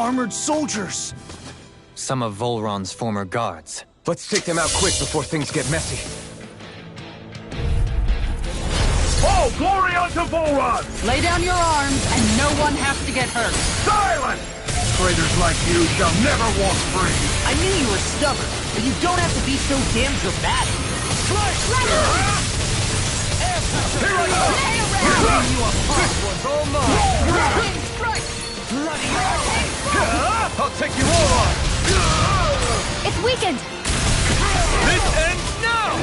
armored soldiers! Some of Volron's former guards. Let's take them out quick before things get messy. Oh, glory unto Volron! Lay down your arms, and no one has to get hurt. Silence! Traitors like you shall never walk free! I knew you were stubborn, but you don't have to be so damn dramatic. Here I go! I'll take you all on! It's weakened! This ends now!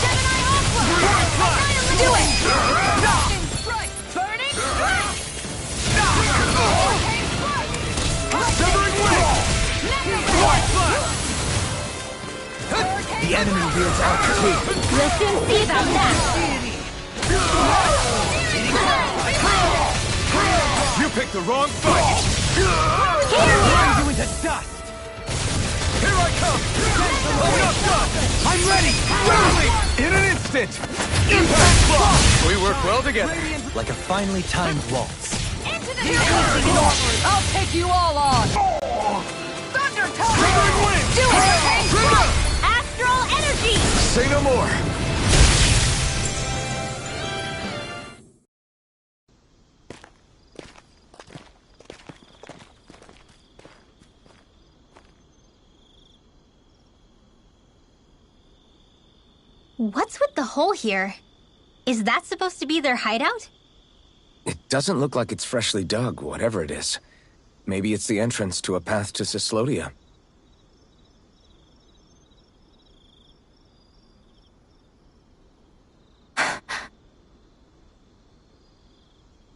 Gemini Aqua! Do it! Burning Severing wing! The enemy wields our fatigue. We'll soon see about that! You picked the wrong fight! Turn you into dust. Here I come! I'm not done! I'm ready! In an instant! Impact block! We work well together. Like a finely timed waltz. Into the I'll take you all on! Thunder Severing wing! Do it! Astral energy! Say no more! What's with the hole here? Is that supposed to be their hideout? It doesn't look like it's freshly dug, whatever it is. Maybe it's the entrance to a path to Cyslodia.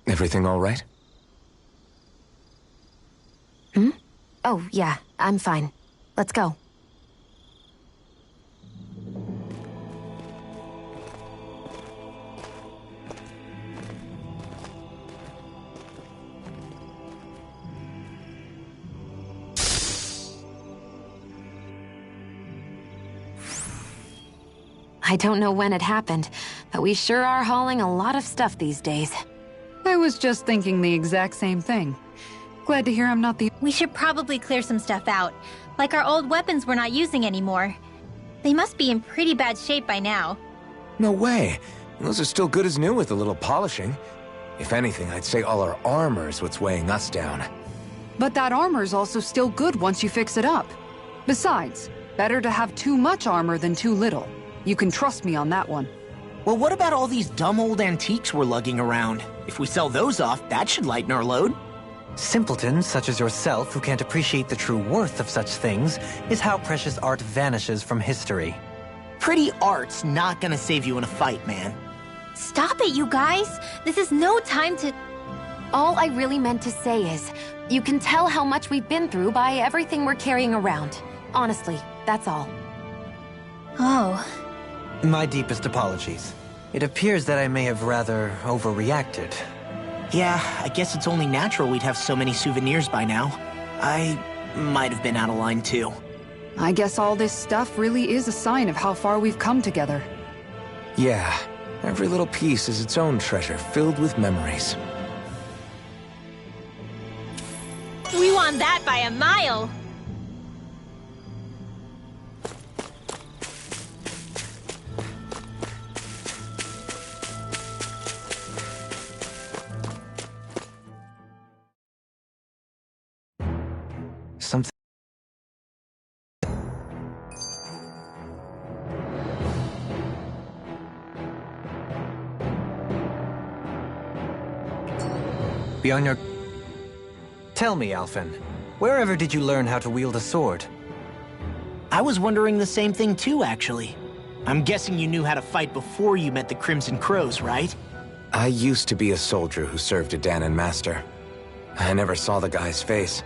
Everything all right? Oh, yeah, I'm fine. Let's go. I don't know when it happened, but we sure are hauling a lot of stuff these days. I was just thinking the exact same thing. Glad to hear I'm not the... We should probably clear some stuff out, like our old weapons we're not using anymore. They must be in pretty bad shape by now. No way. Those are still good as new with a little polishing. If anything, I'd say all our armor's what's weighing us down. But that armor's also still good once you fix it up. Besides, better to have too much armor than too little. You can trust me on that one. Well, what about all these dumb old antiques we're lugging around? If we sell those off, that should lighten our load. Simpletons such as yourself who can't appreciate the true worth of such things is how precious art vanishes from history. Pretty art's not gonna save you in a fight, man. Stop it, you guys! This is no time to... All I really meant to say is, you can tell how much we've been through by everything we're carrying around. Honestly, that's all. Oh. My deepest apologies. It appears that I may have rather overreacted. Yeah, I guess it's only natural we'd have so many souvenirs by now. I might have been out of line too. I guess all this stuff really is a sign of how far we've come together. Yeah, every little piece is its own treasure filled with memories. We won that by a mile! Something... Beyond your... Tell me, Alphen, wherever did you learn how to wield a sword? I was wondering the same thing too, actually. I'm guessing you knew how to fight before you met the Crimson Crows, right? I used to be a soldier who served a Dahnan master. I never saw the guy's face,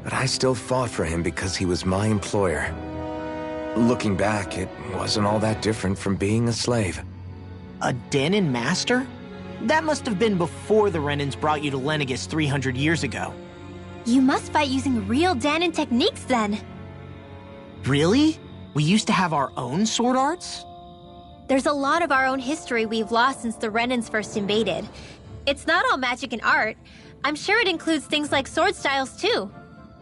but I still fought for him because he was my employer. Looking back, it wasn't all that different from being a slave. A Dahnan master? That must have been before the Renans brought you to Lenegis 300 years ago. You must fight using real Dahnan techniques then. Really? We used to have our own sword arts? There's a lot of our own history we've lost since the Renans first invaded. It's not all magic and art, I'm sure it includes things like sword styles too.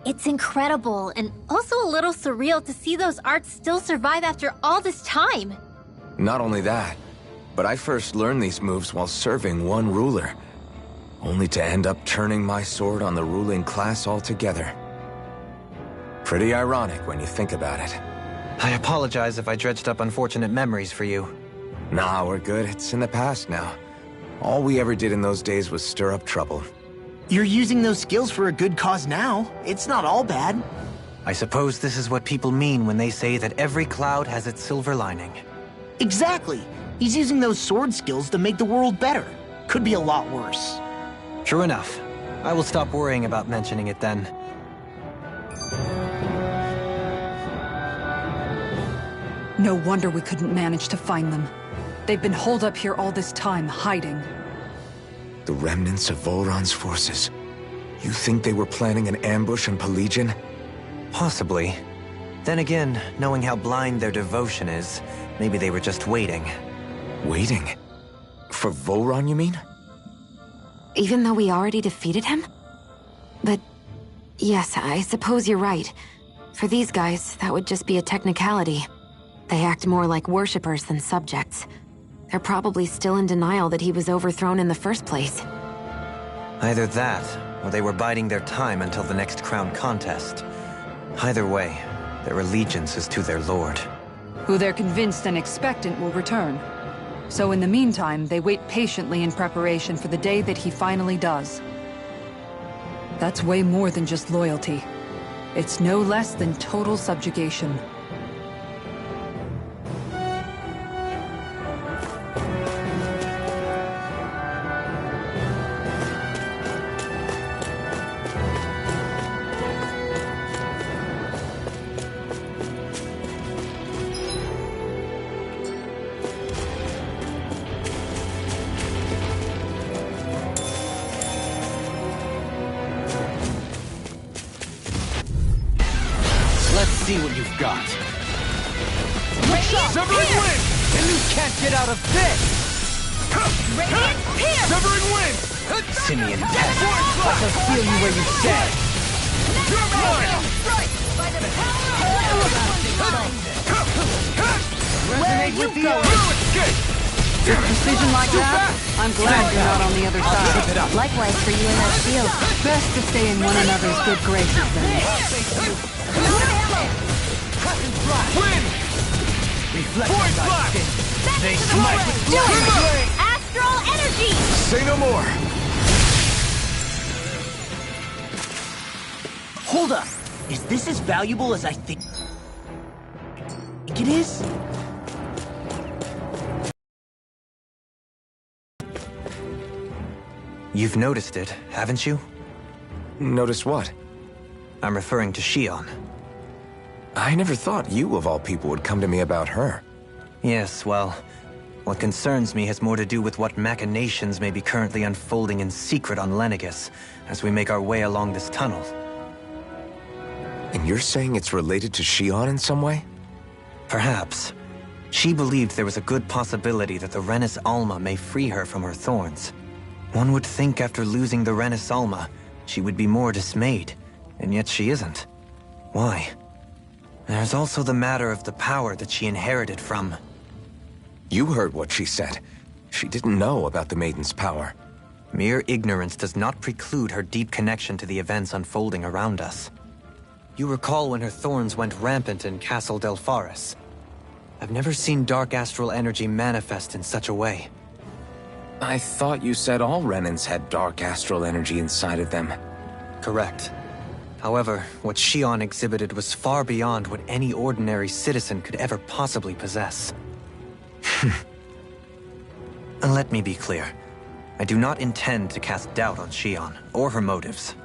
It's incredible and also a little surreal to see those arts still survive after all this time. Not only that, but I first learned these moves while serving one ruler, only to end up turning my sword on the ruling class altogether. Pretty ironic when you think about it. I apologize if I dredged up unfortunate memories for you. Nah, we're good. It's in the past now. All we ever did in those days was stir up trouble. You're using those skills for a good cause now. It's not all bad. I suppose this is what people mean when they say that every cloud has its silver lining. Exactly. He's using those sword skills to make the world better. Could be a lot worse. True enough. I will stop worrying about mentioning it then. No wonder we couldn't manage to find them. They've been holed up here all this time, hiding. The remnants of Volron's forces. You think they were planning an ambush on Pelegion? Possibly. Then again, knowing how blind their devotion is, maybe they were just waiting. Waiting? For Volron, you mean? Even though we already defeated him? But yes, I suppose you're right. For these guys, that would just be a technicality. They act more like worshippers than subjects. They're probably still in denial that he was overthrown in the first place. Either that, or they were biding their time until the next crown contest. Either way, their allegiance is to their lord. Who they're convinced and expectant will return. So in the meantime, they wait patiently in preparation for the day that he finally does. That's way more than just loyalty. It's no less than total subjugation. Let's see what you've got. Severing Wind! And you can't get out of this! Severing Wind! Simeon Pest, I shall feel you where you stand! You're mine! Resonate with the With precision like that, I'm glad you're not on the other side. Likewise for you in that field. Best to stay in one another's good graces then. Wind! Void Blast! They smite with glory! Astral energy! Say no more! Hold up. Is this as valuable as I think it is? You've noticed it, haven't you? Notice what? I'm referring to Shion. I never thought you, of all people, would come to me about her. Yes, well, what concerns me has more to do with what machinations may be currently unfolding in secret on Lenegis as we make our way along this tunnel. And you're saying it's related to Shion in some way? Perhaps. She believed there was a good possibility that the Renis Alma may free her from her thorns. One would think after losing the Renis Alma, she would be more dismayed, and yet she isn't. Why? There's also the matter of the power that she inherited from... You heard what she said. She didn't know about the Maiden's power. Mere ignorance does not preclude her deep connection to the events unfolding around us. You recall when her thorns went rampant in Castle Delpharis. I've never seen dark astral energy manifest in such a way. I thought you said all Renans had dark astral energy inside of them. Correct. However, what Shion exhibited was far beyond what any ordinary citizen could ever possibly possess. And let me be clear. I do not intend to cast doubt on Shion, or her motives.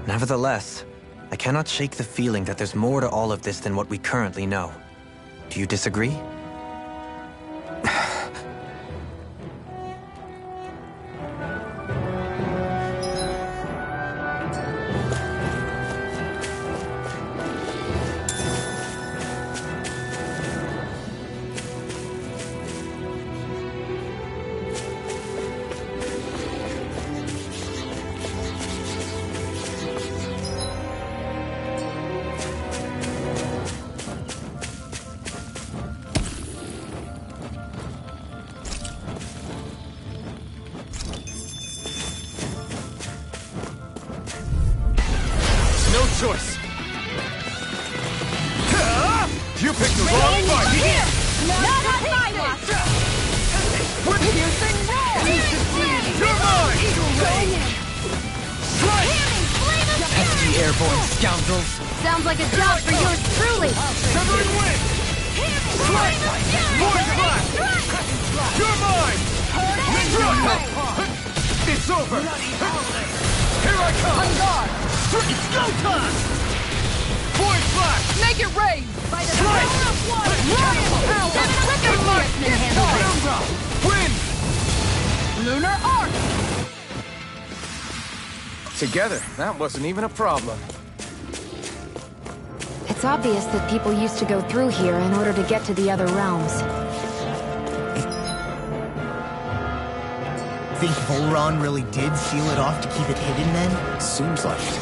Nevertheless, I cannot shake the feeling that there's more to all of this than what we currently know. Do you disagree? choice! You picked the wrong fight! Not on my watch! Piercing roll! You're mine! Strike! Pesky airborne scoundrels! Sounds like a job for yours truly! Severing wind! Strike! Void blast! You're mine! Strike! It's over! Here I come! It's go time! Void blast! Make it rain! By the power of water! Let the marksman handle Wind! Lunar Arc! Together, that wasn't even a problem. It's obvious that people used to go through here in order to get to the other realms. Think Volron really did seal it off to keep it hidden then? Seems like it.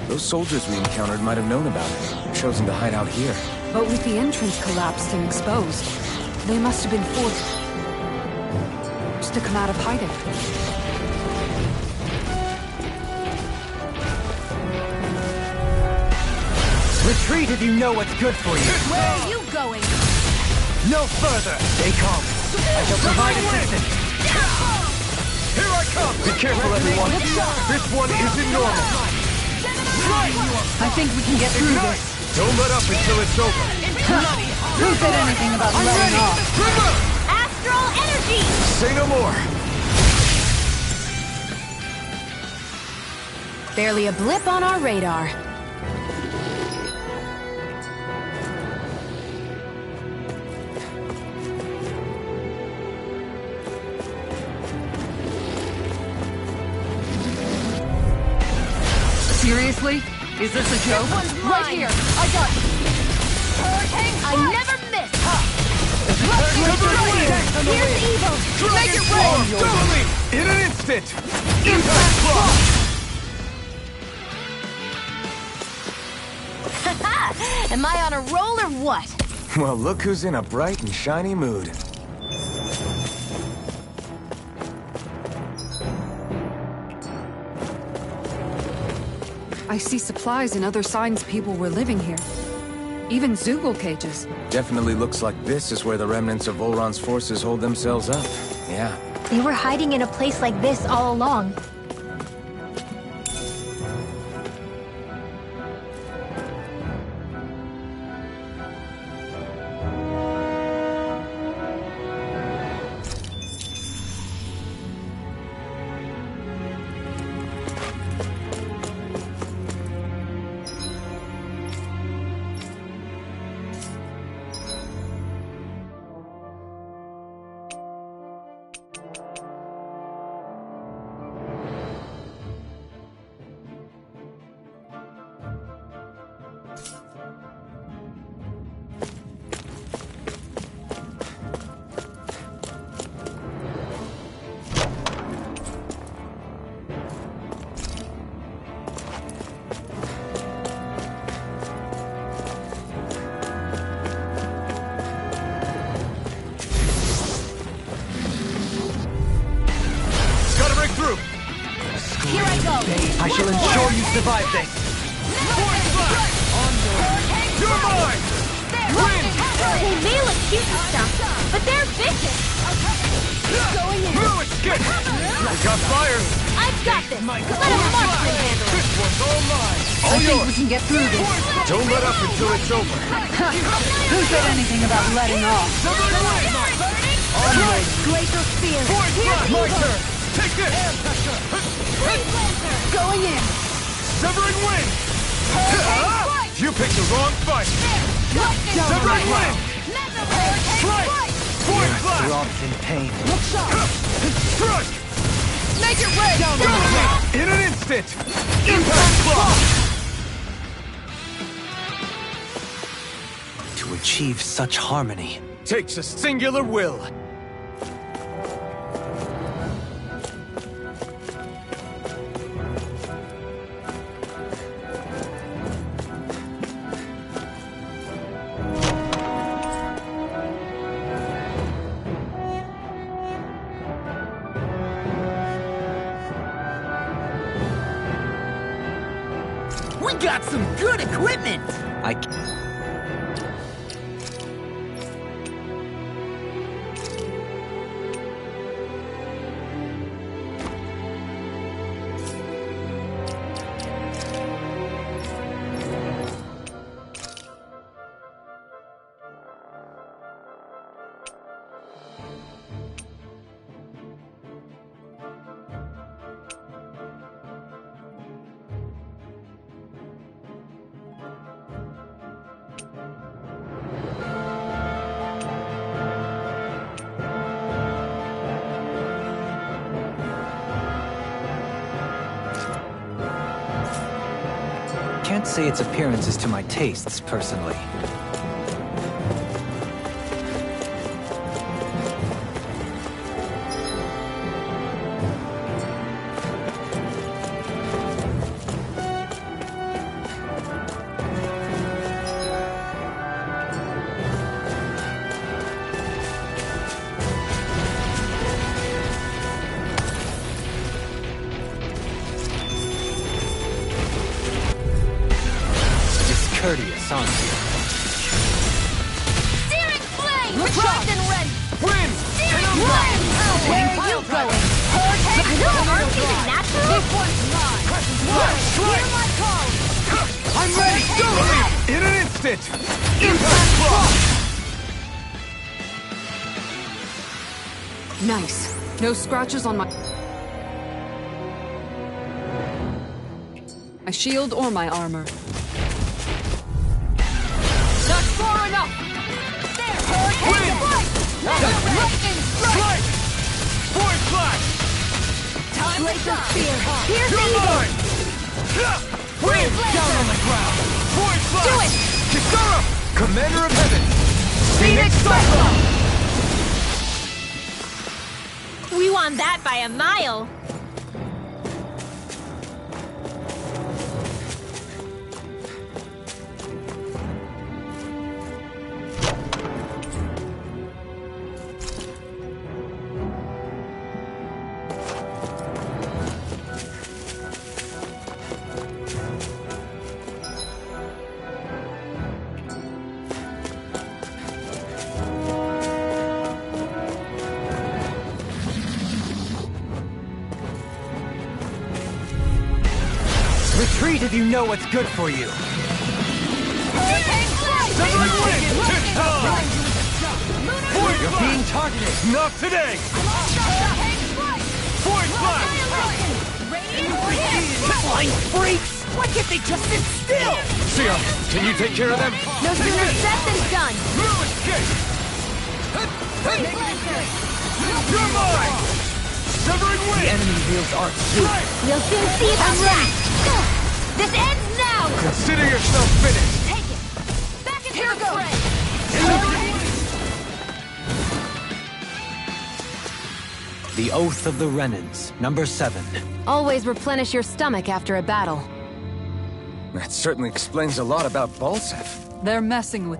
Those soldiers we encountered might have known about it, chosen to hide out here. But with the entrance collapsed and exposed, they must have been forced to come out of hiding. Retreat if you know what's good for you! Where are you going? No further! Stay calm. I shall provide assistance. Here I come! Be careful, everyone! This one isn't normal! I think we can get through this. Don't let up until it's over! Who said anything about letting off? Astral energy! Say no more! Barely a blip on our radar. Seriously? Is this a joke? Right here! I got you! Hurricane! I never miss! Severing wind! Here's evil! Make it rain! Totally! In an instant! Impact block! Am I on a roll or what? Well, look who's in a bright and shiny mood. I see supplies and other signs people were living here. Even Zoogle cages. Definitely looks like this is where the remnants of Volron's forces hold themselves up. Yeah. They were hiding in a place like this all along. I shall ensure you survive this! You're mine! They may look cute and stuff, but they're vicious! No escape! We got fire! I've got this! Let a marksman handle it! This one's all mine! I All think we yours! can get through this. Don't let up until it's over! Who said anything about letting off? Severing wind! Glacial Spear. Void blast! My turn! Take this! Going in. Severing wind! You picked the wrong fight! Severing wind! Strike! Void blast! Throbs in pain. Strike! Make it rain. In an instant! Impact block! To achieve such harmony. Takes a singular will. We got some good equipment! I... Can't say its appearance is to my tastes, personally. Courteous, aren't you? Searing flame! Recharged and ready! Wind! Searing flame! Where are you going? Hurricane? No, aren't you natural? This one's mine! Hear my call! I'm ready! Go! In an instant! Impact block! Nice. No scratches on my shield or my armor. Not far enough! There! Hurricane flight! Lightning strike! Void flash! Time to spear! Here's You're evil! mine! Wind! Down on the ground! Void flash! Do it! Kisara! Commander of Heaven! Phoenix Cyclone! We won that by a mile! Retreat if you know what's good for you. Severing wind! Tis time! Void You're flash! being targeted. Not today! Void flash! Flying freaks! Why can't they just sit still? Sia, can you take care of them? No sooner said than done! No escape! You're mine! Severing The wind! enemy wields arts too. Strike! We'll soon see about that! This ends now! Consider yourself finished! Take it! Back into the fray! The Oath of the Renans, number 7. Always replenish your stomach after a battle. That certainly explains a lot about Balsef. They're messing with...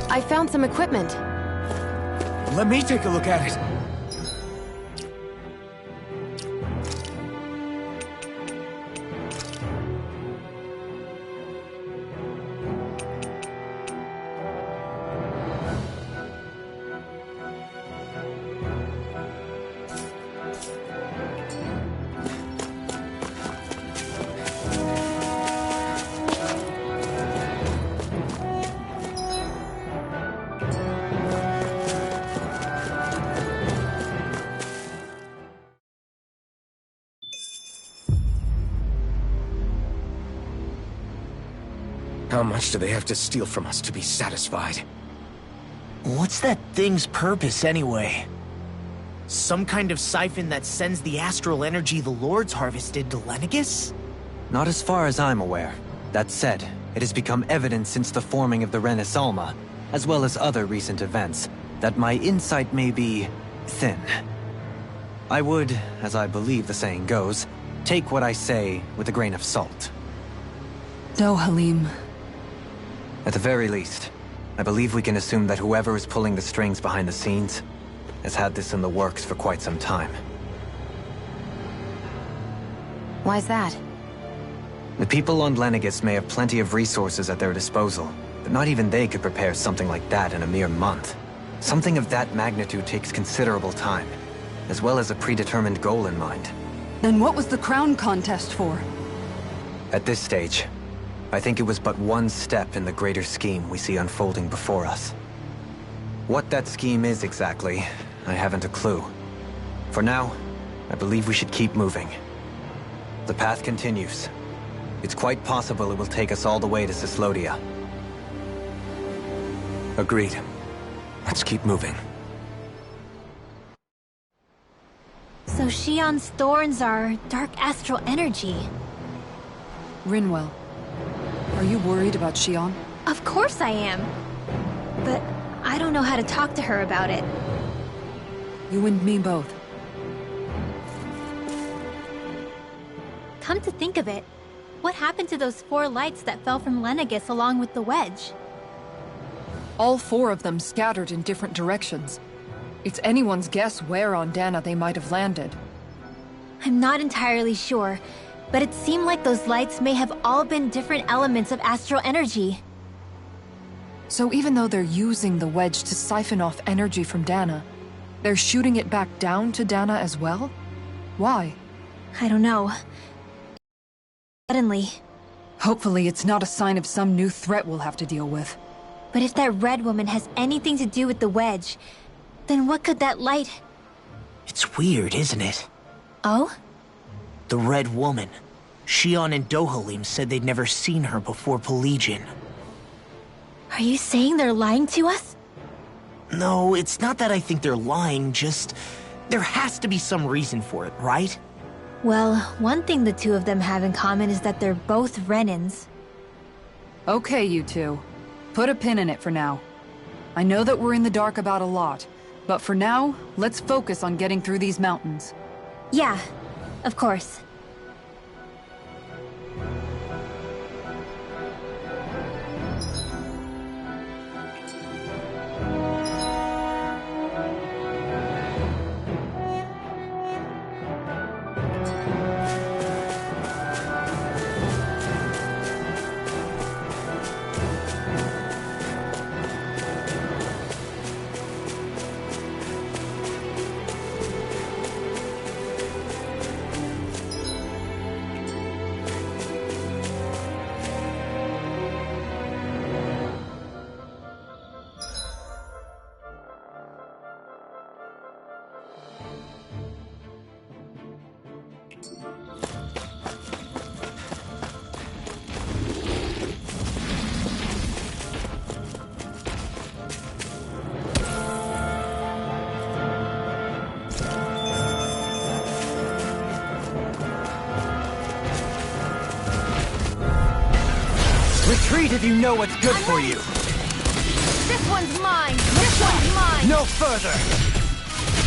I found some equipment. Let me take a look at it. How much do they have to steal from us to be satisfied? What's that thing's purpose, anyway? Some kind of siphon that sends the astral energy the Lords harvested to Lenegis? Not as far as I'm aware. That said, it has become evident since the forming of the Renis Alma, as well as other recent events, that my insight may be thin. I would, as I believe the saying goes, take what I say with a grain of salt. No, Halim. At the very least, I believe we can assume that whoever is pulling the strings behind the scenes has had this in the works for quite some time. Why's that? The people on Lenegis may have plenty of resources at their disposal, but not even they could prepare something like that in a mere month. Something of that magnitude takes considerable time, as well as a predetermined goal in mind. Then what was the crown contest for? At this stage, I think it was but one step in the greater scheme we see unfolding before us. What that scheme is exactly, I haven't a clue. For now, I believe we should keep moving. The path continues. It's quite possible it will take us all the way to Cyslodia. Agreed. Let's keep moving. So Shion's thorns are dark astral energy. Rinwell, are you worried about Shion? Of course I am. But I don't know how to talk to her about it. You and me both. Come to think of it, what happened to those 4 lights that fell from Lenegis along with the wedge? All 4 of them scattered in different directions. It's anyone's guess where on Dana they might have landed. I'm not entirely sure, but it seemed like those lights may have all been different elements of astral energy. So even though they're using the wedge to siphon off energy from Dana, they're shooting it back down to Dana as well? Why? I don't know. Suddenly. Hopefully it's not a sign of some new threat we'll have to deal with. But if that red woman has anything to do with the wedge, then what could that light... It's weird, isn't it? Oh? The Red Woman. Shion and Dohalim said they'd never seen her before Pelegion. Are you saying they're lying to us? No, it's not that I think they're lying, just... there has to be some reason for it, right? Well, one thing the 2 of them have in common is that they're both Renans. Okay, you 2. Put a pin in it for now. I know that we're in the dark about a lot, but for now, let's focus on getting through these mountains. Yeah, of course. Retreat if you know what's good for you! This one's mine! This one's mine! No further!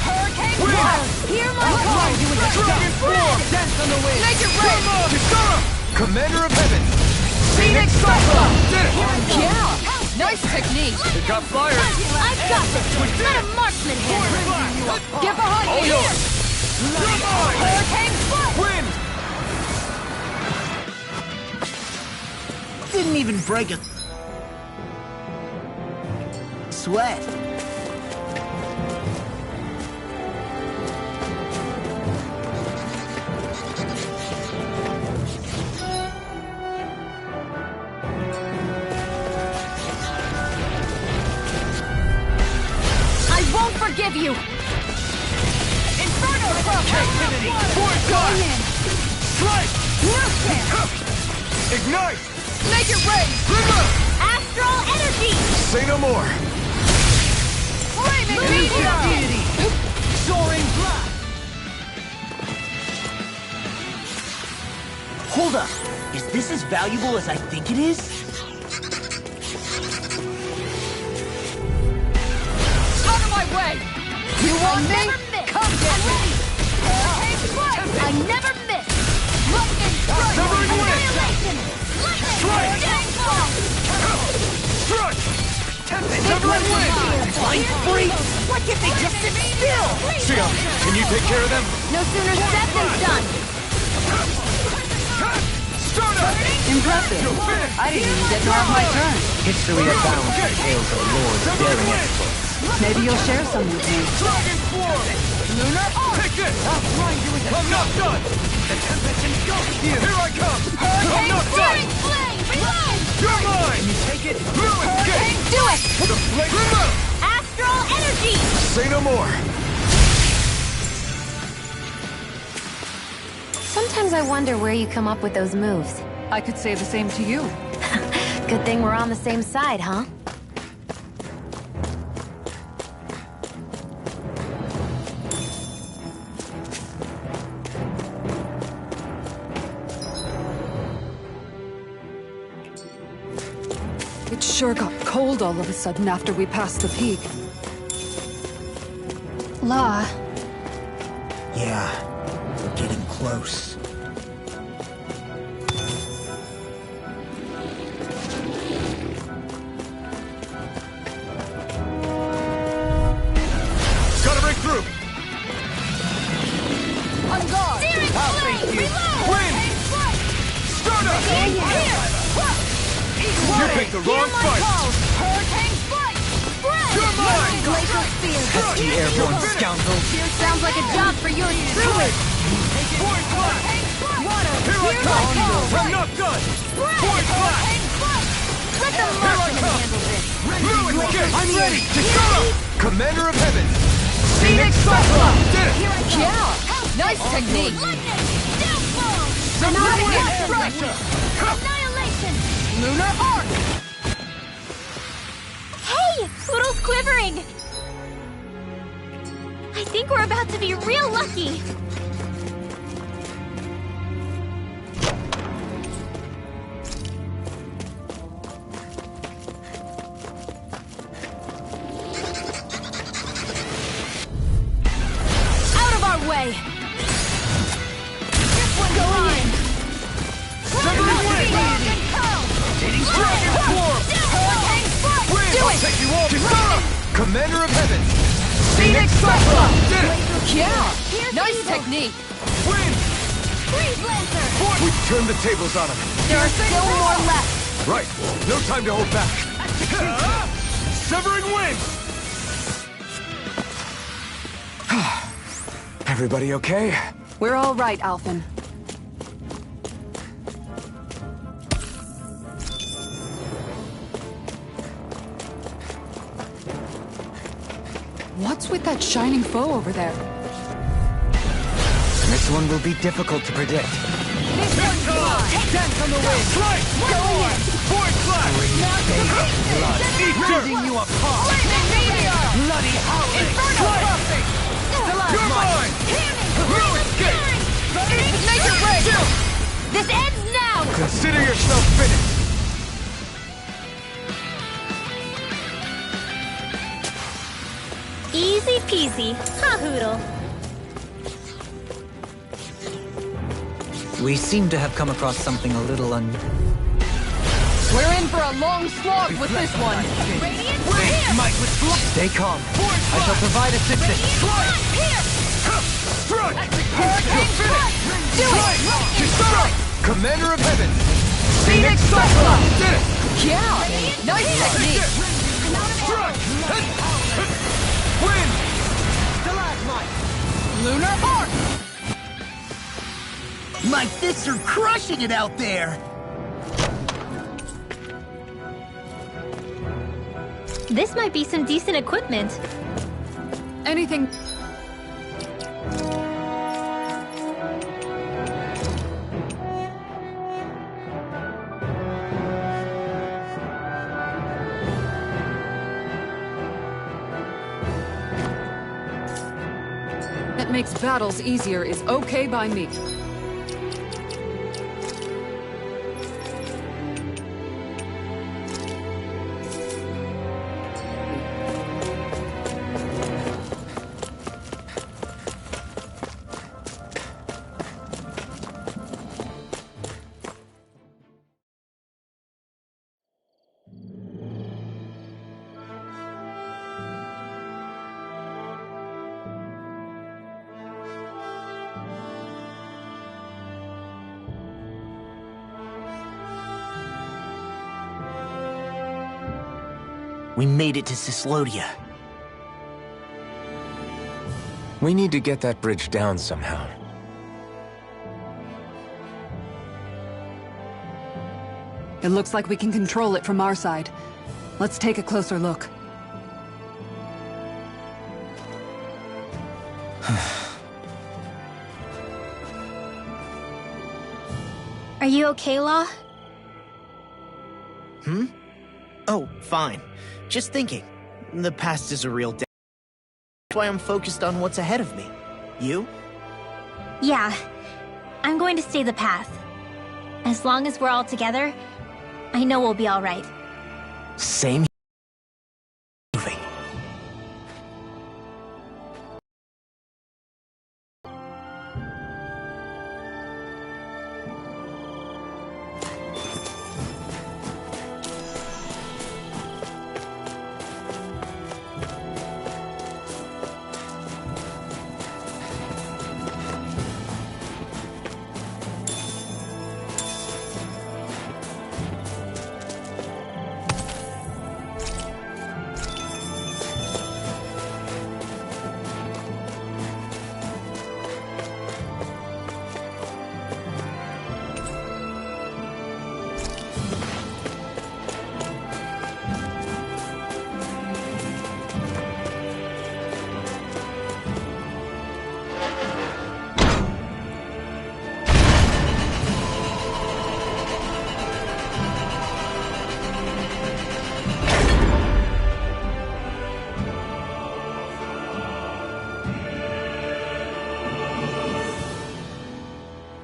Hurricane Wind! Blast! Hear my call! Dragon form! Dance on the wind! Make it rain! Kisara! Commander of Heaven! Phoenix Cyclone! Did it! Yeah! Nice technique! It got fired! I've got this! Let a marksman handle it! Get behind All me! yours! Hurricane Blast! Wind! Didn't even break a... sweat. I won't forgive you! Inferno Captivity! Going in! Strike! Ignite! Make it rain! Astral energy! Say no more! Flaming meteor! Soaring blast! Hold up. Is this as valuable as I think it is? Out of my way! You want me? Come get me! I never miss! Lightning strike! Severing wind! Annihilation! Strike! Struck! Severing wind! Flying free? Why can't they just sit still? Xion, can you take care of them? No sooner said than done. Stardust! Impressive. I didn't even get to have my turn. History abounds with tales of lords daring exploits. Maybe you'll share some with me. Dragon form! Lunar arc! Take this! I'm not done! Here I come! I'm not done! Flame! Reload! You're mine! Take it! Blue escape! Do it! The flame remote! Astral energy! Say no more! Sometimes I wonder where you come up with those moves. I could say the same to you. Good thing we're on the same side, huh? It sure got cold all of a sudden after we passed the peak. La. Yeah, we're getting close. Gotta break through! On guard! I'll thank you! Wind! Stardust! You picked the wrong fight! Hurricane strike! Spread! You're mine! Glacial spear! Pesky airborne scoundrel. Sounds like a job for yours truly. Point flash! Water! Here I come! I'm not done! Point flash! Let the Here I marksman come! handle this. Blue escape! I'm ready! Shut up! Commander of Heaven! Phoenix Cyclops! Did it! Yeah! Nice technique! Annihilation! Lunar arc! Hey! Poodle's quivering! I think we're about to be real lucky. Out of our way! Go in! Severing wind! Dragon form! Wind! Do I'll it! take you all! Kisara! Commander of Heaven! Phoenix Cyclops! Did it! Yeah! Nice technique! Wind! Freeze Lancer! We turned the tables on him. There are still more left! Right. No time to hold back. Severing wind! Everybody okay? We're all right, Alphen. What's with that shining foe over there? This one will be difficult to predict. Dance on the wind! Strike! Go on! Point flash! Blood Eat dirt! you apart! Bloody howling! Strike! You're mine! Blue escape! Make it break! This ends now! Consider yourself finished! Easy peasy. Ha Hoodle. We seem to have come across something a little We're in for a long slog with this one. Radiant here! Might with Stay calm. I shall provide assistance. Here! Strike! Hurricane strike! Do it! Kisara! Commander of Heaven! Phoenix Cyclops! Did it! Yeah! Nice technique! Strike! Wind! Lunar arc! My fists are crushing it out there! This might be some decent equipment. Anything... that makes battles easier is okay by me. We made it to Cyslodia. We need to get that bridge down somehow. It looks like we can control it from our side. Let's take a closer look. Are you okay, Law? Oh, fine. Just thinking. The past is a real That's why I'm focused on what's ahead of me. You? Yeah. I'm going to stay the path. As long as we're all together, I know we'll be all right. Same moving.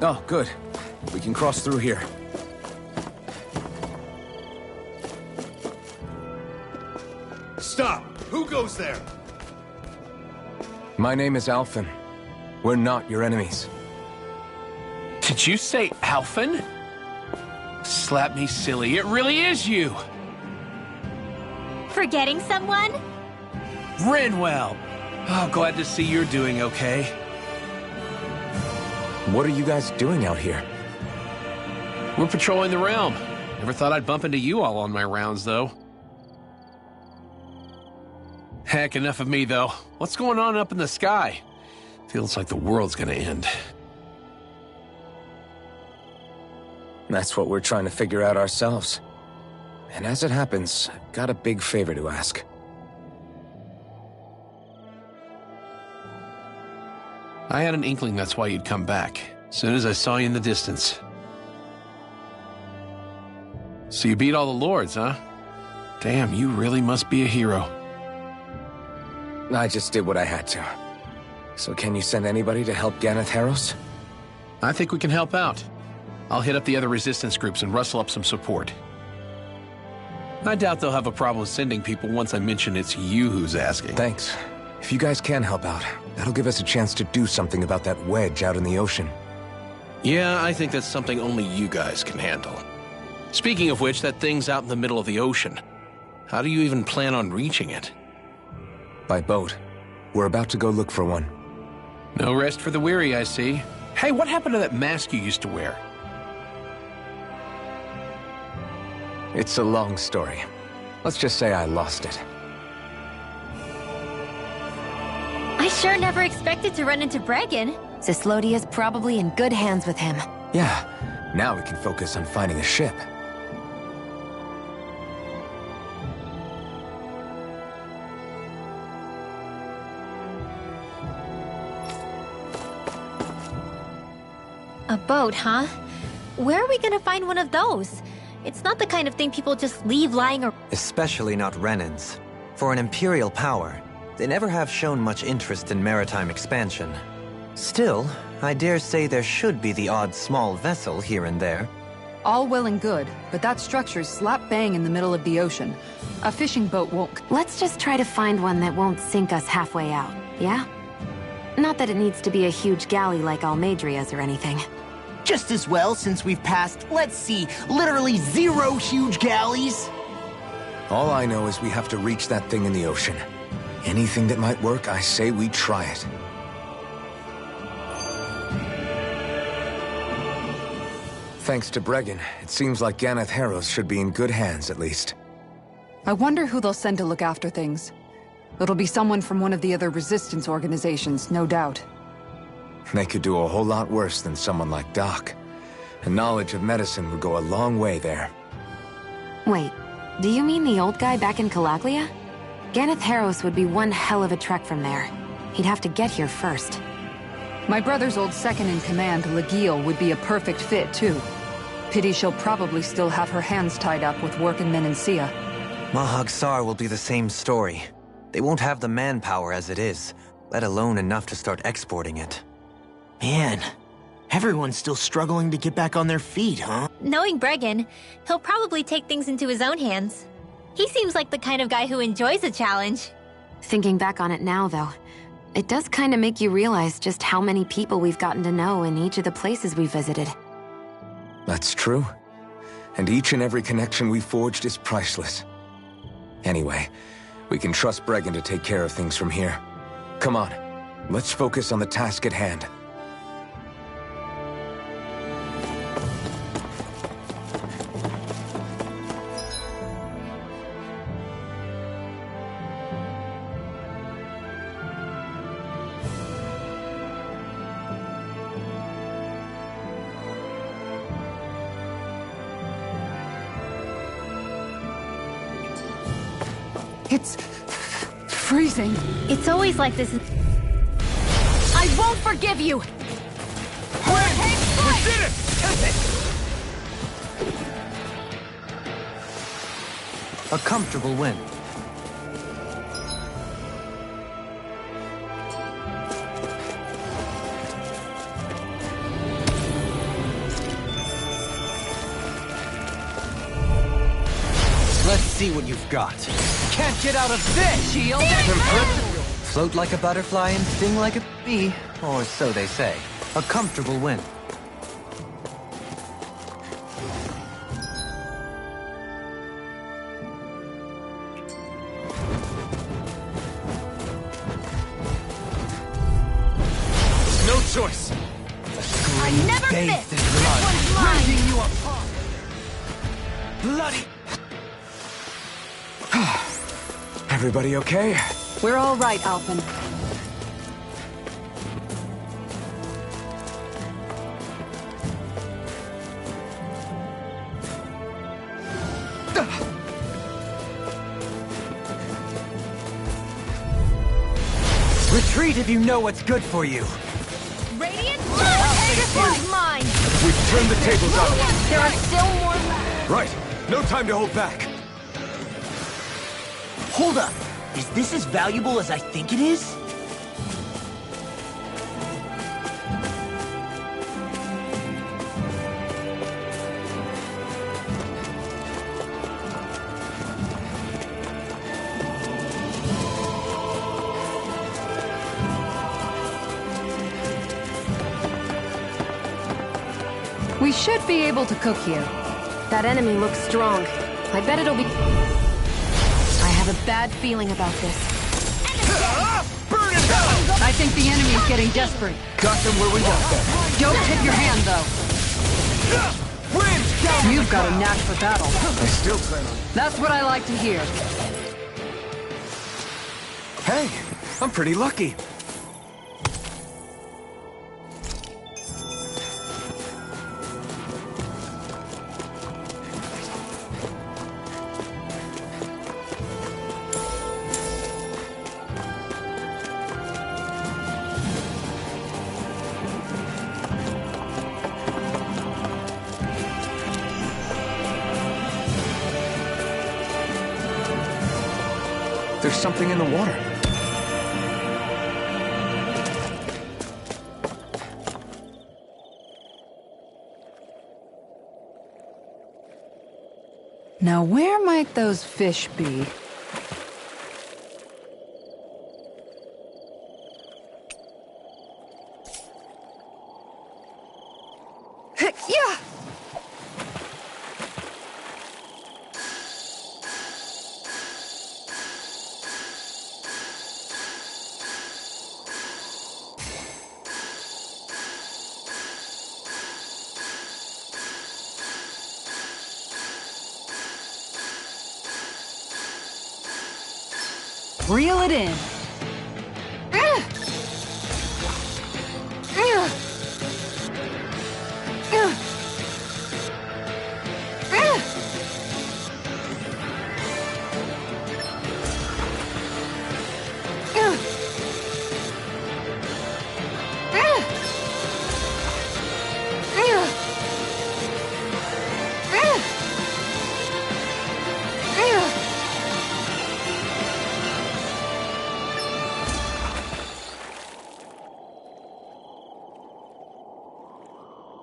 Oh, good. We can cross through here. Stop! Who goes there? My name is Alphen. We're not your enemies. Did you say Alphen? Slap me silly, it really is you! Forgetting someone? Rinwell! Oh, glad to see you're doing okay. What are you guys doing out here? We're patrolling the realm. Never thought I'd bump into you all on my rounds, though. Heck, enough of me, though. What's going on up in the sky? Feels like the world's gonna end. That's what we're trying to figure out ourselves. And as it happens, I've got a big favor to ask. I had an inkling that's why you'd come back, as soon as I saw you in the distance. So you beat all the lords, huh? Damn, you really must be a hero. I just did what I had to. So can you send anybody to help Ganeth Harros? I think we can help out. I'll hit up the other resistance groups and rustle up some support. I doubt they'll have a problem sending people once I mention it's you who's asking. Thanks. If you guys can help out, that'll give us a chance to do something about that wedge out in the ocean. Yeah, I think that's something only you guys can handle. Speaking of which, that thing's out in the middle of the ocean. How do you even plan on reaching it? By boat. We're about to go look for one. No rest for the weary, I see. Hey, what happened to that mask you used to wear? It's a long story. Let's just say I lost it. I sure never expected to run into Bregan. Cyslodia's probably in good hands with him. Yeah, now we can focus on finding a ship. A boat, huh? Where are we gonna find one of those? It's not the kind of thing people just leave lying around. Especially not Renans. For an Imperial power, they never have shown much interest in maritime expansion. Still, I dare say there should be the odd small vessel here and there. All well and good, but that structure's slap bang in the middle of the ocean. A fishing boat won't... Let's just try to find one that won't sink us halfway out, yeah? Not that it needs to be a huge galley like Almadria's or anything. Just as well, since we've passed, let's see, literally 0 huge galleys. All I know is we have to reach that thing in the ocean. Anything that might work, I say we try it. Thanks to Bregan, it seems like Ganeth Harros should be in good hands, at least. I wonder who they'll send to look after things. It'll be someone from one of the other resistance organizations, no doubt. They could do a whole lot worse than someone like Doc. And knowledge of medicine would go a long way there. Wait, do you mean the old guy back in Calaglia? Ganeth Harros would be one hell of a trek from there. He'd have to get here first. My brother's old second-in-command, Legil, would be a perfect fit, too. Pity she'll probably still have her hands tied up with work in Menancia. Mahag Saar will be the same story. They won't have the manpower as it is, let alone enough to start exporting it. Man, everyone's still struggling to get back on their feet, huh? Knowing Bregan, he'll probably take things into his own hands. He seems like the kind of guy who enjoys a challenge. Thinking back on it now, though, it does kind of make you realize just how many people we've gotten to know in each of the places we visited. That's true. And each and every connection we forged is priceless. Anyway, we can trust Bregan to take care of things from here. Come on, let's focus on the task at hand. It's freezing. It's always like this. I won't forgive you! We did it! A comfortable win. Let's see what you've got. Can't get out of this! Shield! Float like a butterfly and sting like a bee, or so they say. A comfortable win. No choice! I never bathed miss! in This blood. one's mine! Breaking you apart! Bloody... Everybody okay? We're all right, Alphen. Retreat if you know what's good for you. Radiant blood! This one's mine! We've turned the tables on them. There are still more left! Right, no time to hold back. Hold up! Is this as valuable as I think it is? We should be able to cook here. That enemy looks strong. I bet it'll be... I have a bad feeling about this. Burn it down! I think the enemy's getting desperate. Got them where we want them. Don't tip your hand, though. Wind down! You've got a knack for battle. I still plan on... That's what I like to hear. Hey, I'm pretty lucky. There's something in the water. Now, where might those fish be? Yeah! Reel it in.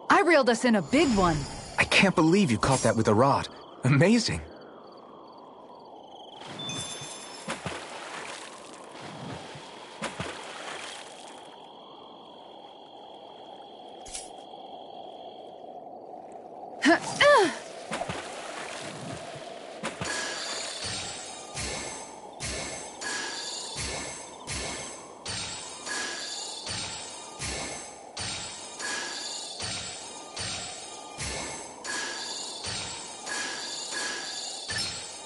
I reeled us in a big one. I can't believe you caught that with a rod. Amazing.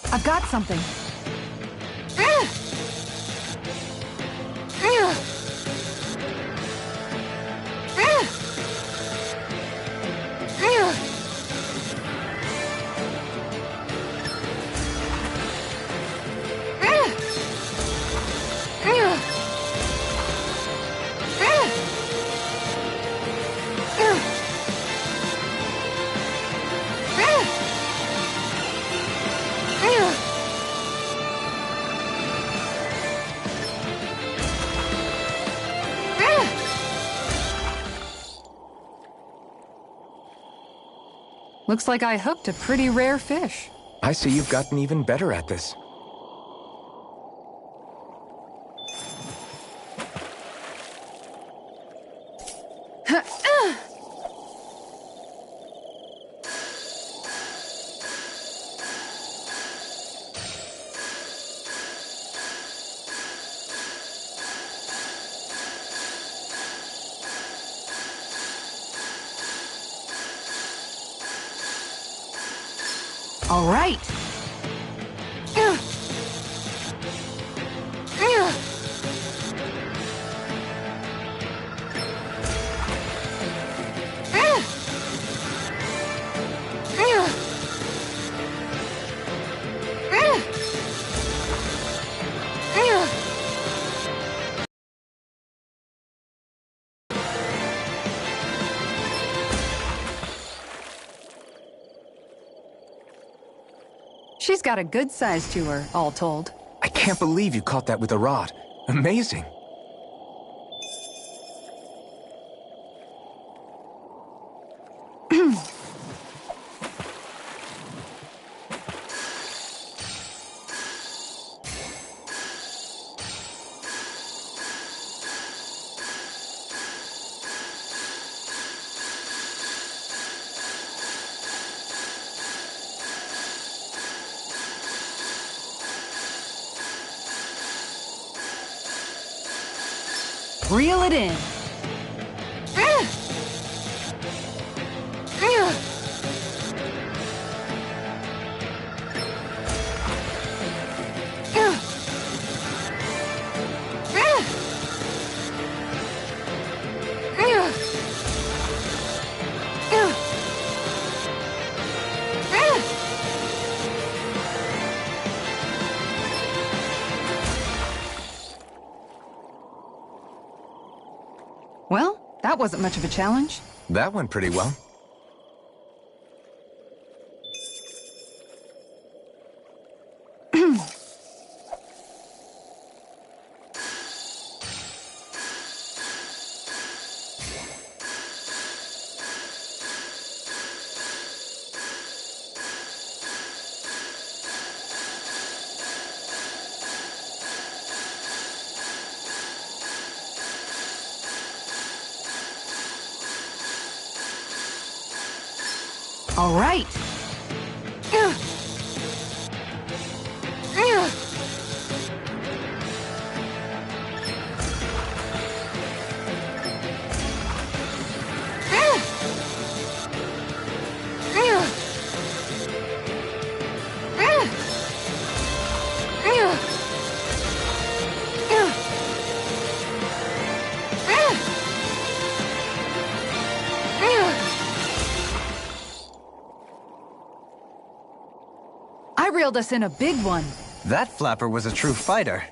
I've got something. Looks like I hooked a pretty rare fish. I see you've gotten even better at this. All right. She's got a good size to her, all told. I can't believe you caught that with a rod. Amazing. Reel it in. Well, that wasn't much of a challenge. That went pretty well. All right. reeled us in a big one. That flapper was a true fighter.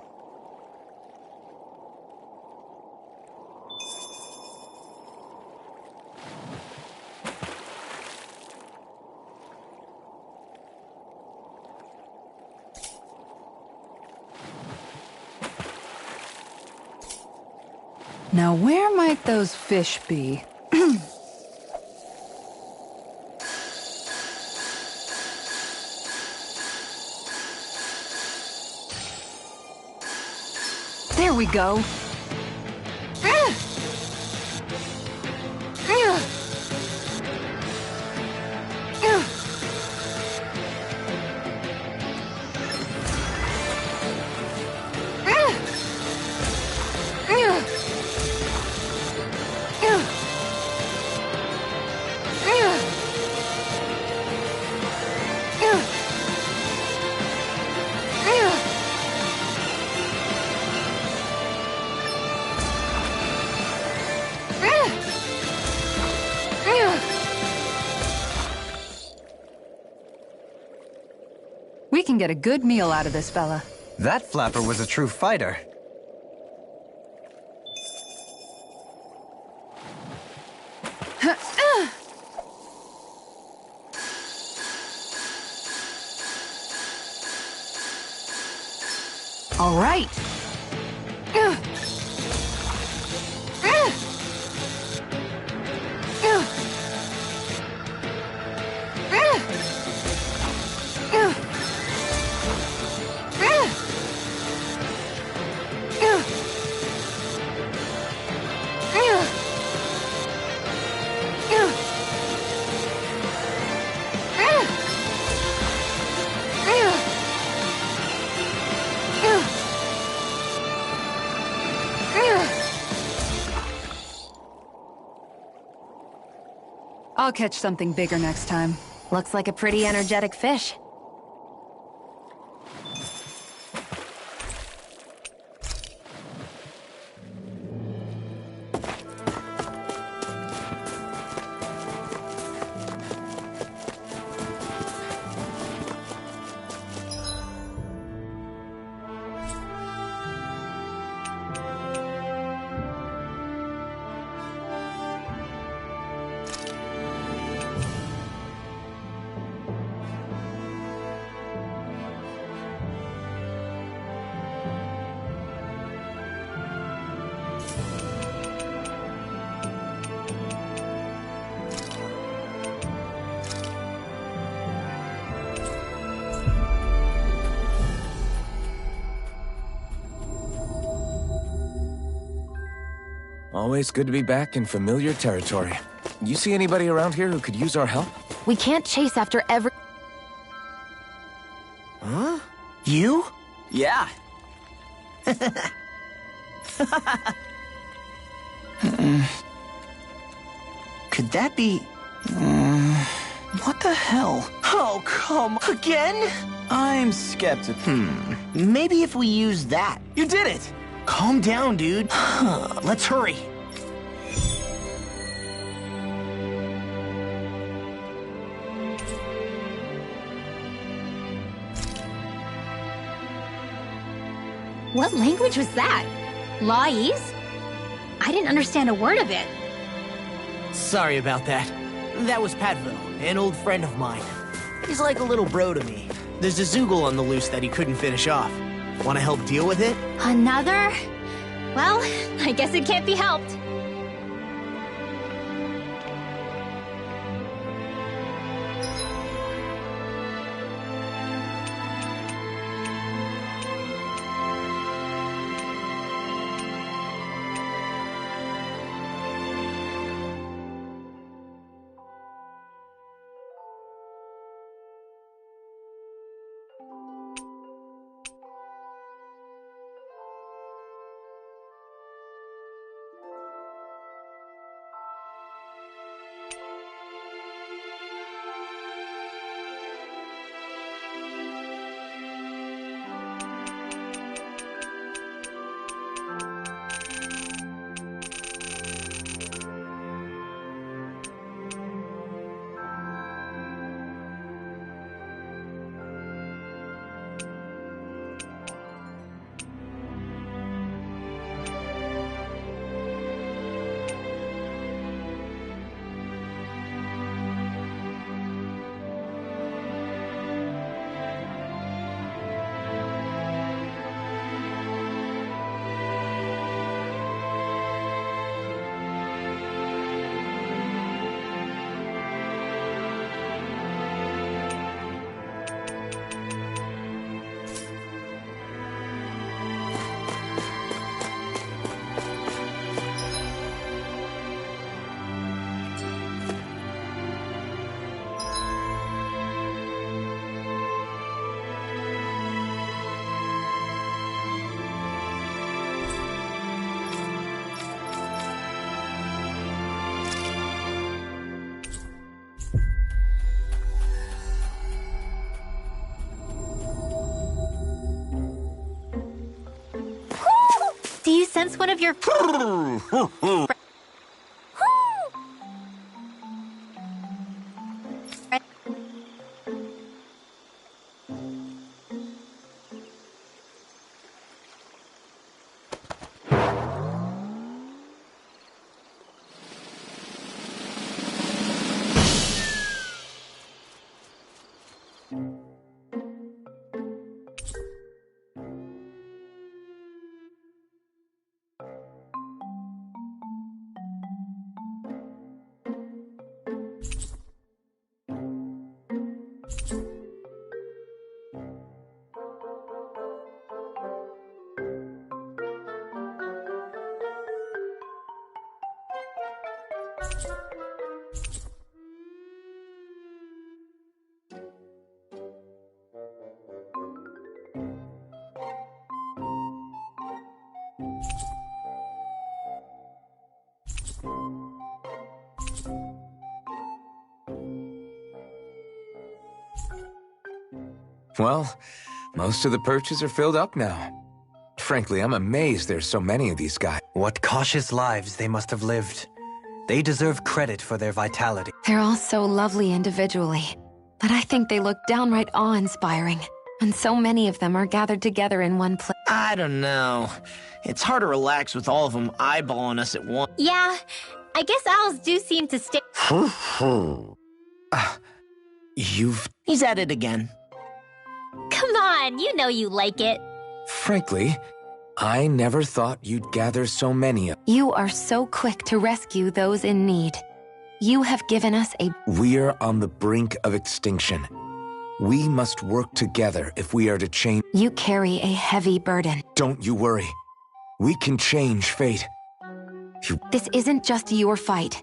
Now where might those fish be? There we go. We can get a good meal out of this fella. That flapper was a true fighter. All right. I'll catch something bigger next time. Looks like a pretty energetic fish. Always good to be back in familiar territory. You see anybody around here who could use our help? We can't chase after every... Huh? You? Yeah. Could that be... what the hell? Oh, come again? I'm skeptical. Maybe if we use that. You did it! Calm down, dude. Let's hurry. What language was that? Lawese? I didn't understand a word of it. Sorry about that. That was Patvo, an old friend of mine. He's like a little bro to me. There's a Zoogle on the loose that he couldn't finish off. Want to help deal with it? Another? Well, I guess it can't be helped. is one of your... Well, most of the perches are filled up now. Frankly, I'm amazed there's so many of these guys. What cautious lives they must have lived. They deserve credit for their vitality. They're all so lovely individually, but I think they look downright awe-inspiring. And so many of them are gathered together in one place. I don't know. It's hard to relax with all of them eyeballing us at once. Yeah, I guess owls do seem to stay... He's at it again. Come on, you know you like it. Frankly, I never thought you'd gather so many of... You are so quick to rescue those in need. You have given us a... We're on the brink of extinction. We must work together if we are to change... You carry a heavy burden. Don't you worry. We can change fate. This isn't just your fight.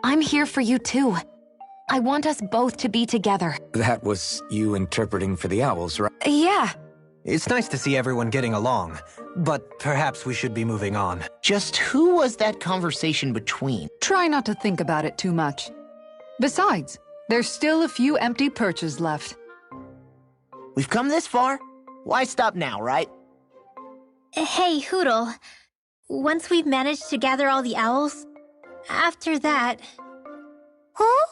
I'm here for you too. I want us both to be together. That was you interpreting for the owls, right? Yeah. It's nice to see everyone getting along, but perhaps we should be moving on. Just who was that conversation between? Try not to think about it too much. Besides, there's still a few empty perches left. We've come this far. Why stop now, right? Hey, Hootle. Once we've managed to gather all the owls, after that... Huh?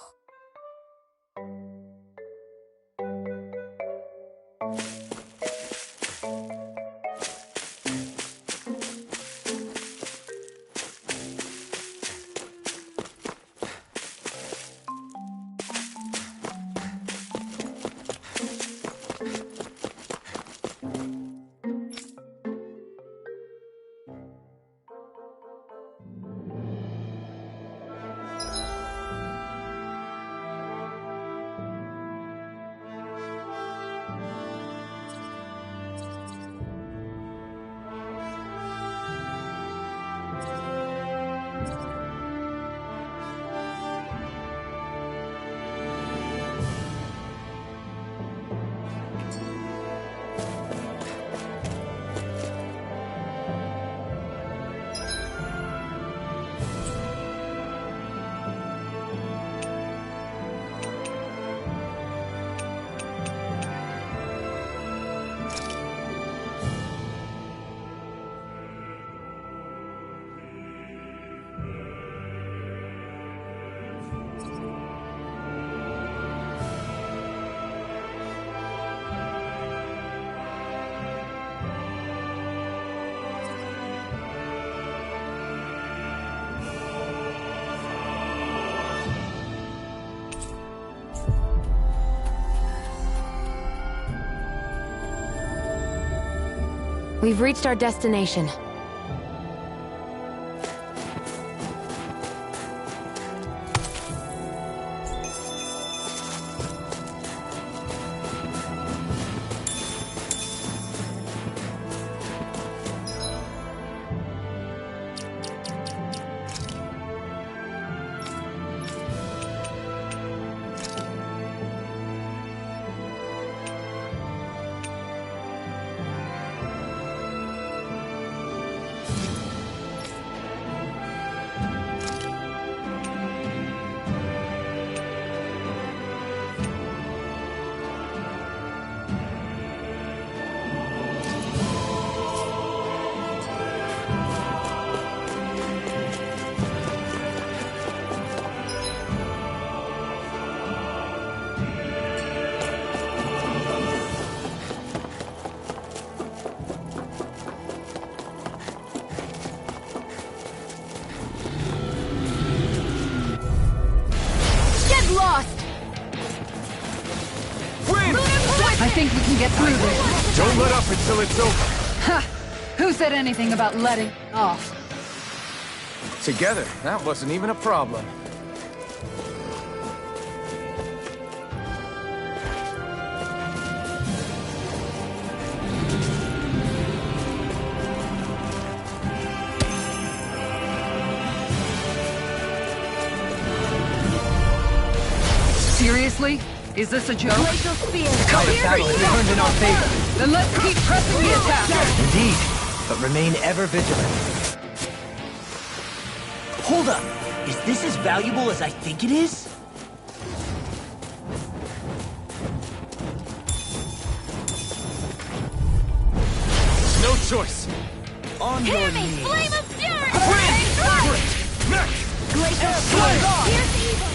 We've reached our destination. think we can get through this? Don't let up until it's over. Ha! Who said anything about letting off? Together, that wasn't even a problem. Seriously? Is this a joke? Glacial Spear. The tide of battle has turned in our favor. Then let's keep pressing the attack! Indeed, but remain ever vigilant. Hold up. Is this as valuable as I think it is? No choice. On Hear your me! knees. Flame of Fury! Next! Glacial Spear. Here's evil.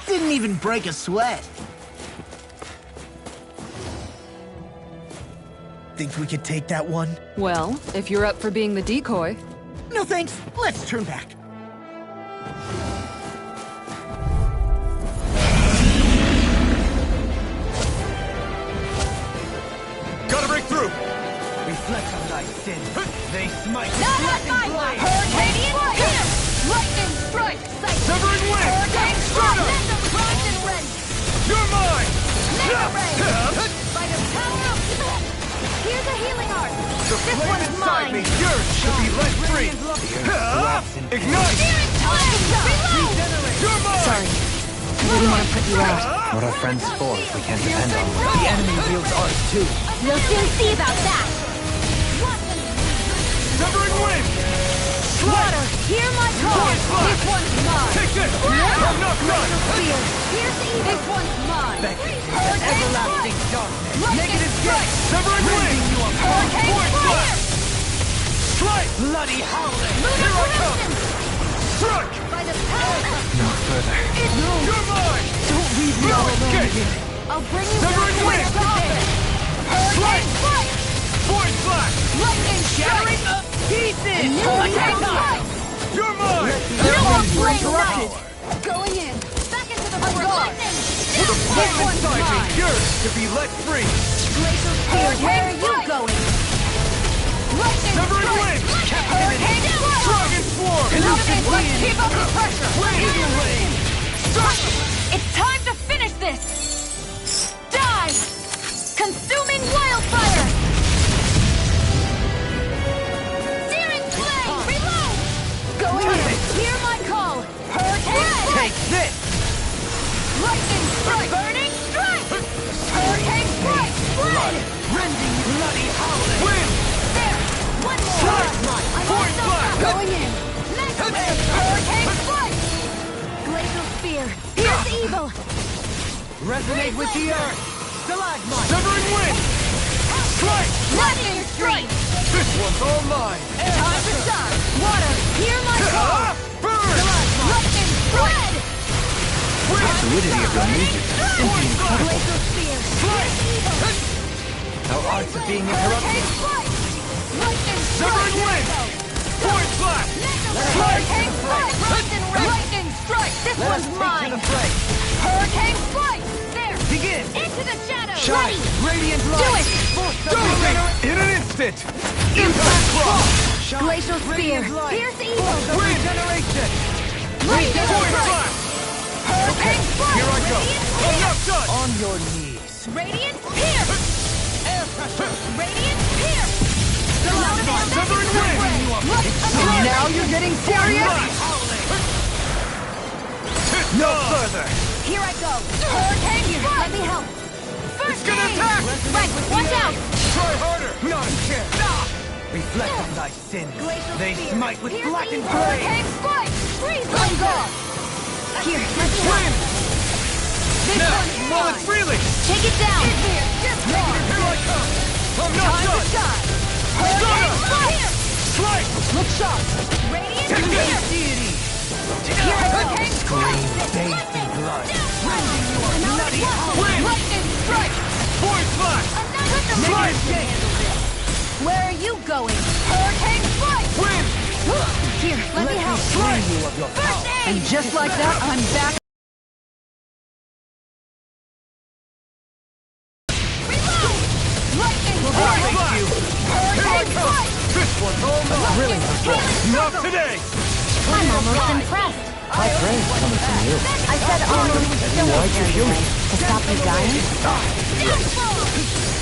Didn't even break a sweat. Think we could take that one? Well, if you're up for being the decoy. No thanks. Let's turn back. Gotta break through! Reflect on thy sin. They smite with Not blackened on my blade. Hurricane Fire! Lightning Strike! Severing wind! Hurricane Strike! Strike! Let them rise and ready! You're mine! Mega Ray! By the power of... Here's a healing art! The This flame one's inside mine! me, yours should be let free! Ignite! Spirit Time! Reload! You're mine! Sorry. I didn't want to put you out. What are friends for if we can't depend on them? The enemy wields art too. We'll soon see about that! Severing wind! Water! Hear my call! This one's mine! Take this! I'm not done! Spear! Here's evil! This one's mine! Everlasting darkness. Negative strike! Severing wind! Hurricane Void Fire! blast! Strike! Bloody howling. Lunar Here I come! Corruption! Strike! By the power of... No further. You're mine! Don't leave me all alone escape! again. I'll bring you Severing back wind! to it! Hurricane Fire! Void blast! Lightning Shattering Up pieces. Hurricane Fire! You're mine! You won't play interrupted. night! Going in! Back into the forward lightning! With a This flame one's inside me, mine! yours to be let free! Glacial Spear, where are you going? Lightning Severing Strike! wind! Hurricane Fire! Dragon swarm! Elusive Wind! Keep up the pressure! Eagle rain! It's time to finish this! Die! Consuming wildfire! Searing flame! Reload! Going in! Hear my call! Hurricane Strike! Take this. Lightning Strike! Burning Strike! Hurricane Strike! Blood! Rending bloody howling. Wind! There! One more! Strike! I'm Void also blast! going in! Mega Ray! Hurricane Strike! Glacial Spear! Here's evil! Resonate with the earth. Stalagmite. Severing wind! Strike! Lightning Strike! This one's all mine! Time to shine! Water! Hear my call! Burn! Lightning Strike! The fluidity of your music is simply incredible. Glacial Spear! Strike! Our arts are being Hurricane interrupted. Strike! Lightning Severing Strike! wind! Void blast! Hurricane Strike! Lightning Strike! This Let us one's take to mine! the fray. Hurricane Strike! There! Begin. Into the shadows! Shine. Radiant light. Do it! Dosing! In an instant! Impact clock! Glacial Spear! Radiant light. Here's evil! Wind! Regeneration. Lightning Void Strike! blast! Hurricane Strike! Here I go! I'm not done! On your knees. Radiant Pierce! Air pressure. Radiant Pierce! Severing wind! Now you're getting serious? No further! Here I go! Hurricane Strike! Let me help! First It's gonna aid! attack! Frank, watch out! Try harder! Not a chance. Reflect on thy sin. Glacial They Spear! smite with Here's blackened evil. blade. Hurricane Strike! Freeze! I'm gone! Here, let me help! Wind! This Now, one's while mine! it's freely! Take it down! Just gone! Here I come! I'm not Time to done! shine! Hurricane Strike! Strike! Look sharp! Radiant Take Pierce! this! Deity. Hurricane Strike! Bathed in blood. Rending you are bloody Wind! Lightning Strike! Void blast! Another Strike! Where are you going? Hurricane Strike! Wind! Here, let me help. Strike! You of your power. First aid! And just like that, I'm back useful! Not today! I'm almost impressed. High praise coming from you. I said almost. Don't Why'd you carry heal me? away. To stop you dying?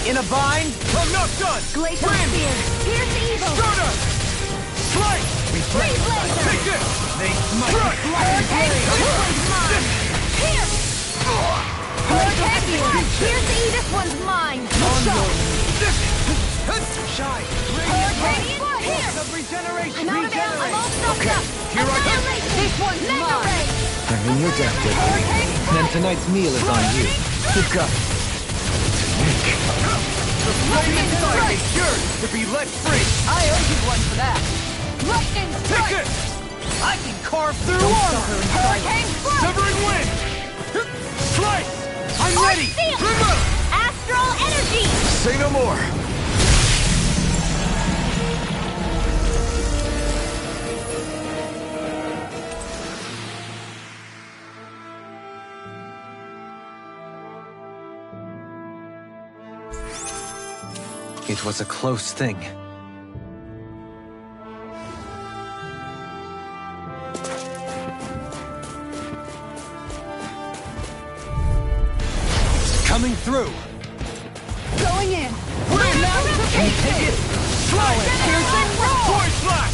In a bind? I'm not done! Glacial Spear. Pierce evil. Stardust! Slice! Freeze laser. Take this! Hurricane. This one's mine. Pierce. Hurricane Spear. Pierce this one's mine. Shine! Hurricane Pierce. Of regeneration! I'm out of ammo. I'm all stuffed up. here I go. Annihilation. This one's mine. I'm in your death, Dick. Hurricane Then tonight's meal is on you. Keep going. The flame inside me yearns to be let free! I owe you one for that. Lightning Take strike. this! I can carve through armor. Hurricane strike. Severing wind! Slice! I'm Arc ready! Seal. Remove! Astral energy. Say no more. It was a close thing. Coming through! Going in. Can you take it? Slice! Void slash!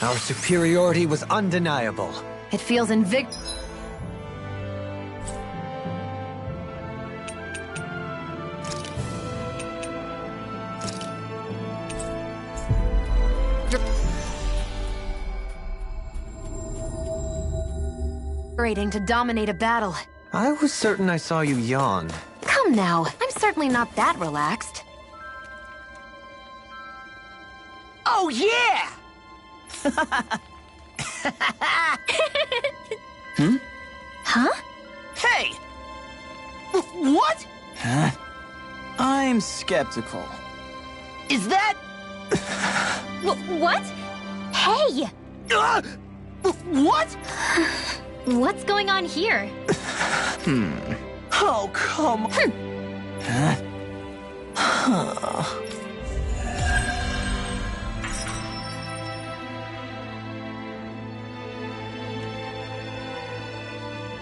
Our superiority was undeniable. It feels invigorating to dominate a battle. I was certain I saw you yawn. Come now, I'm certainly not that relaxed. Oh, yeah! Huh? Hey! What? Huh? I'm skeptical. Is that... What? Hey! What? What's going on here? Oh, come on. Huh?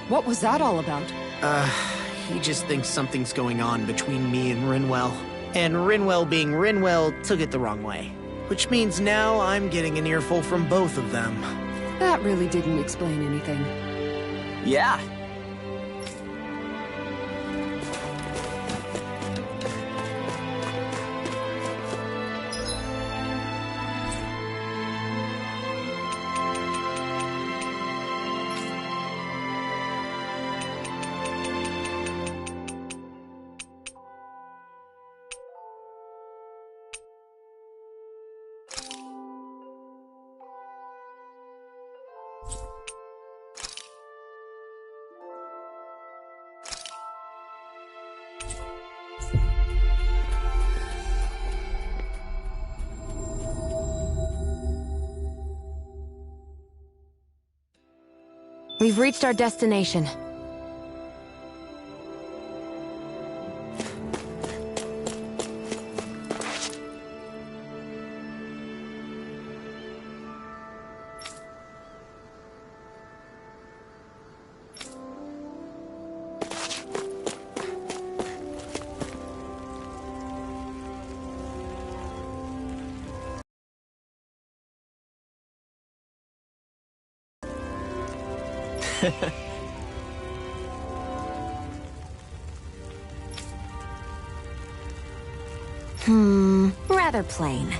What was that all about? He just thinks something's going on between me and Rinwell. And Rinwell being Rinwell took it the wrong way. Which means now I'm getting an earful from both of them. That really didn't explain anything. Yeah. We've reached our destination. Rather plain.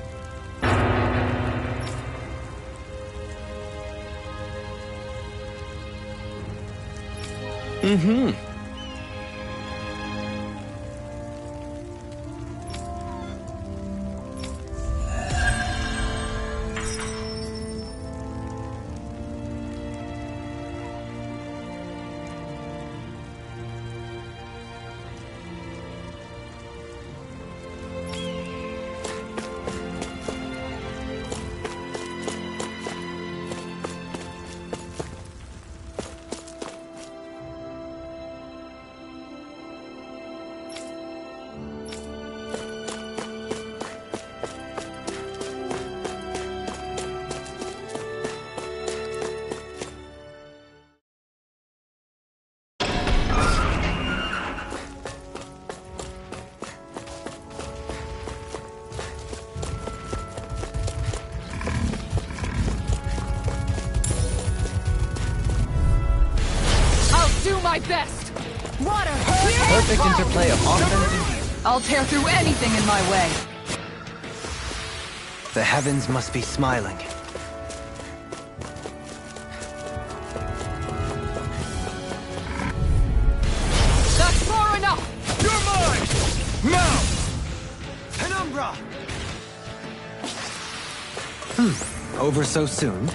best! Water! Perfect interplay of offense and defense. I'll tear through anything in my way. The heavens must be smiling. That's far enough! You're mine! Now! Penumbra! Over so soon?